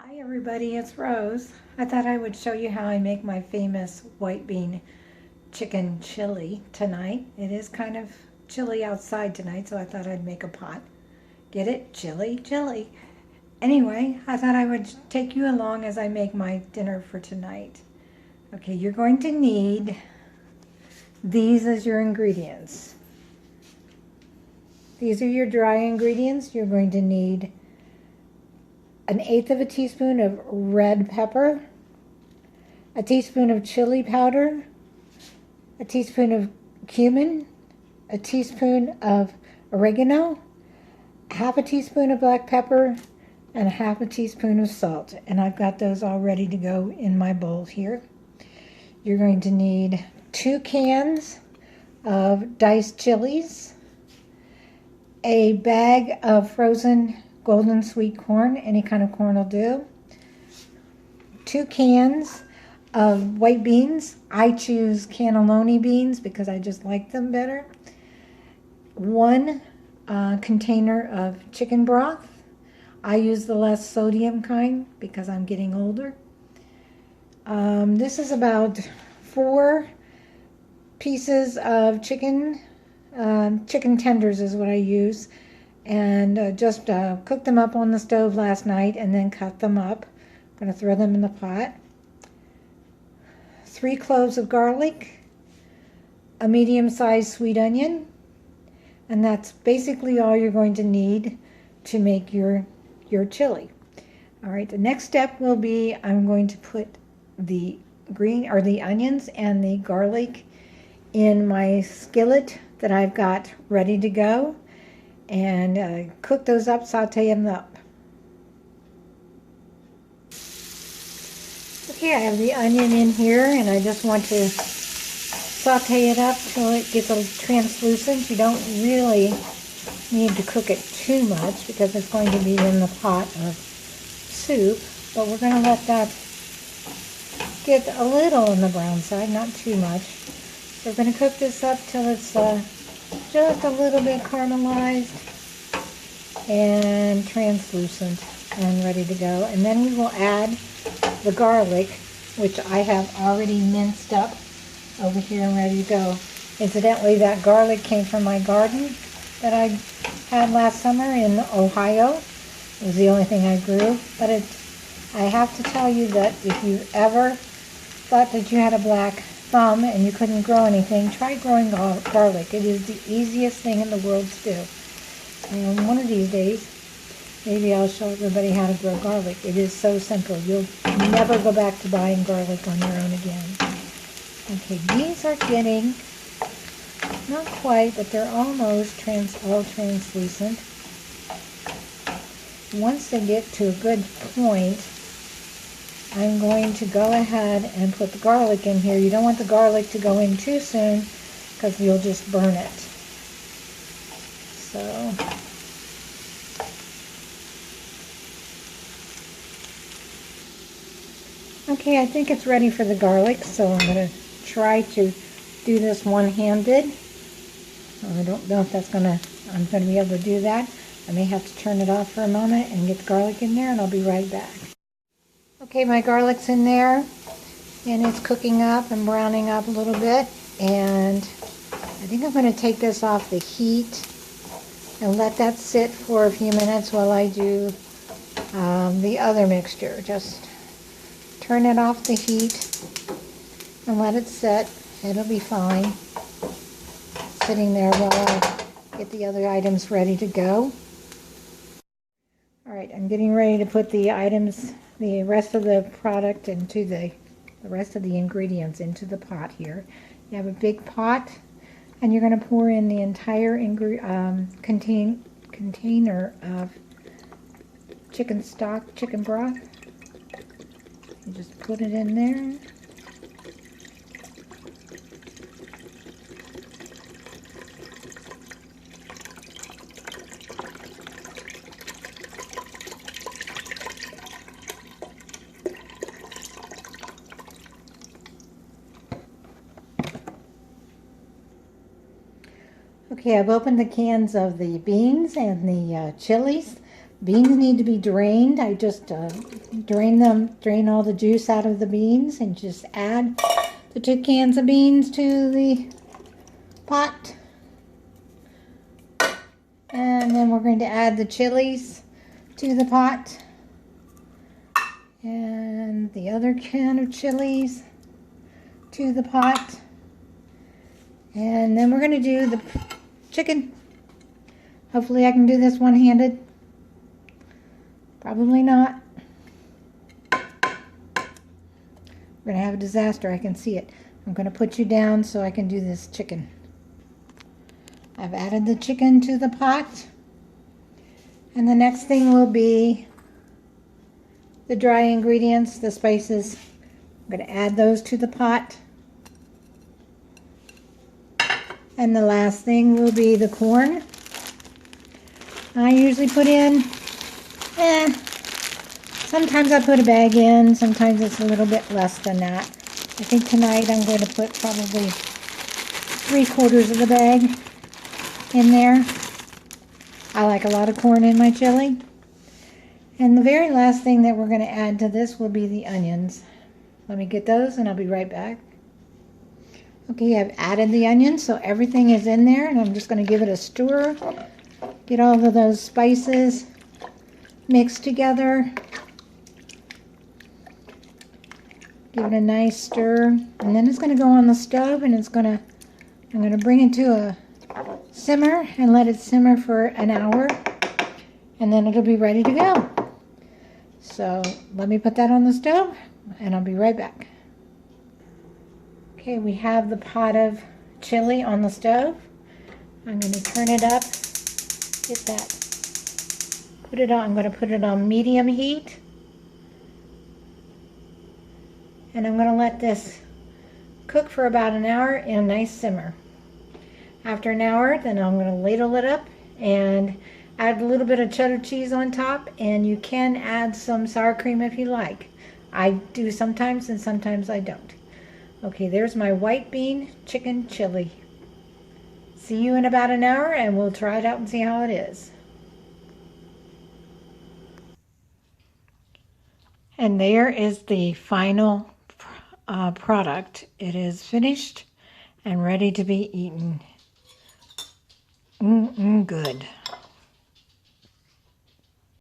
Hi everybody, it's Rose. I thought I would show you how I make my famous white bean chicken chili tonight. It is kind of chilly outside tonight, so I thought I'd make a pot. Get it? Chili, chili. Anyway, I thought I would take you along as I make my dinner for tonight. Okay, you're going to need these as your ingredients. These are your dry ingredients. You're going to need 1/8 of a teaspoon of red pepper, a teaspoon of chili powder, a teaspoon of cumin, a teaspoon of oregano, half a teaspoon of black pepper, and half a teaspoon of salt. And I've got those all ready to go in my bowl here. You're going to need 2 cans of diced chilies, a bag of frozen golden sweet corn, any kind of corn will do, 2 cans of white beans. I choose cannelloni beans because I just like them better. 1 container of chicken broth. I use the less sodium kind because I'm getting older. This is about 4 pieces of chicken. Chicken tenders is what I use. And just cooked them up on the stove last night and then cut them up. I'm going to throw them in the pot. 3 cloves of garlic, a medium-sized sweet onion, and that's basically all you're going to need to make your chili. All right, the next step will be I'm going to put the the onions and the garlic in my skillet that I've got ready to go. And cook those up, saute them up. Okay, I have the onion in here, and I just want to saute it up till it gets a little translucent. You don't really need to cook it too much because it's going to be in the pot of soup, but we're going to let that get a little on the brown side, not too much. So we're going to cook this up till it's just a little bit caramelized and translucent and ready to go. And then we will add the garlic, which I have already minced up over here and ready to go. Incidentally, that garlic came from my garden that I had last summer in Ohio. It was the only thing I grew. But I have to tell you that if you ever thought that you had a black thumb and you couldn't grow anything, try growing garlic. It is the easiest thing in the world to do. And one of these days, maybe I'll show everybody how to grow garlic. It is so simple. You'll never go back to buying garlic on your own again. Okay, these are getting, not quite, but they're almost all translucent. Once they get to a good point, I'm going to go ahead and put the garlic in here. You don't want the garlic to go in too soon because you'll just burn it. So, okay, I think it's ready for the garlic, so I'm going to try to do this one-handed. I don't know if I'm going to be able to do that. I may have to turn it off for a moment and get the garlic in there, and I'll be right back. Okay, my garlic's in there, and it's cooking up and browning up a little bit, and I think I'm going to take this off the heat and let that sit for a few minutes while I do the other mixture. Just turn it off the heat and let it sit. It'll be fine sitting there while I get the other items ready to go. All right, I'm getting ready to put the rest of the product into the rest of the ingredients into the pot here. You have a big pot, and you're going to pour in the entire container of chicken stock, chicken broth. You just put it in there. Okay, I've opened the cans of the beans and the chilies. Beans need to be drained. I just drain all the juice out of the beans and just add the 2 cans of beans to the pot. And then we're going to add the chilies to the pot. And the other can of chilies to the pot. And then we're going to do the chicken. Hopefully I can do this one-handed. Probably not. We're going to have a disaster. I can see it. I'm going to put you down so I can do this chicken. I've added the chicken to the pot. And the next thing will be the dry ingredients, the spices. I'm going to add those to the pot. And the last thing will be the corn. I usually put in, sometimes I put a bag in, sometimes it's a little bit less than that. I think tonight I'm going to put probably 3/4 of the bag in there. I like a lot of corn in my chili. And the very last thing that we're going to add to this will be the onions. Let me get those and I'll be right back. Okay, I've added the onions, so everything is in there, and I'm just going to give it a stir. Get all of those spices mixed together. Give it a nice stir, and then it's going to go on the stove, and I'm going to bring it to a simmer and let it simmer for an hour, and then it'll be ready to go. So let me put that on the stove, and I'll be right back. Okay, we have the pot of chili on the stove. I'm going to turn it up. Get that. Put it on. I'm going to put it on medium heat. And I'm going to let this cook for about an hour in a nice simmer. After an hour, then I'm going to ladle it up and add a little bit of cheddar cheese on top, and you can add some sour cream if you like. I do sometimes and sometimes I don't. Okay, there's my white bean chicken chili. See you in about an hour and we'll try it out and see how it is. And there is the final product. It is finished and ready to be eaten. Good.